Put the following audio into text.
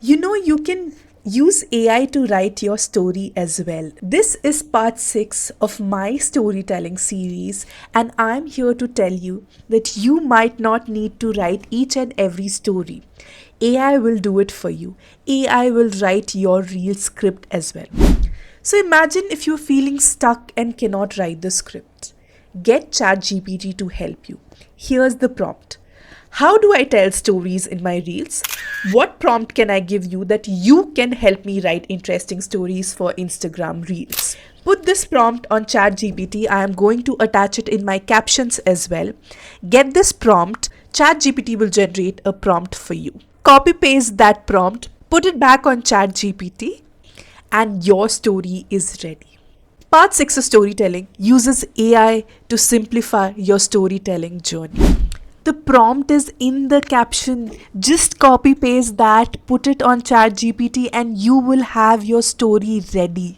You can use AI to write your story as well. This is part 6 of my storytelling series, and I'm here to tell you that you might not need to write each and every story. AI will do it for you. AI will write your real script as well. So imagine if you're feeling stuck and cannot write the script. Get ChatGPT to help you. Here's the prompt. How do I tell stories in my reels? What prompt can I give you that you can help me write interesting stories for Instagram reels? Put this prompt on ChatGPT. I am going to attach it in my captions as well. Get this prompt. ChatGPT will generate a prompt for you. Copy paste that prompt, put it back on ChatGPT, and your story is ready. Part 6 of storytelling uses AI to simplify your storytelling journey. The prompt is in the caption. Just copy paste that, put it on ChatGPT, and you will have your story ready.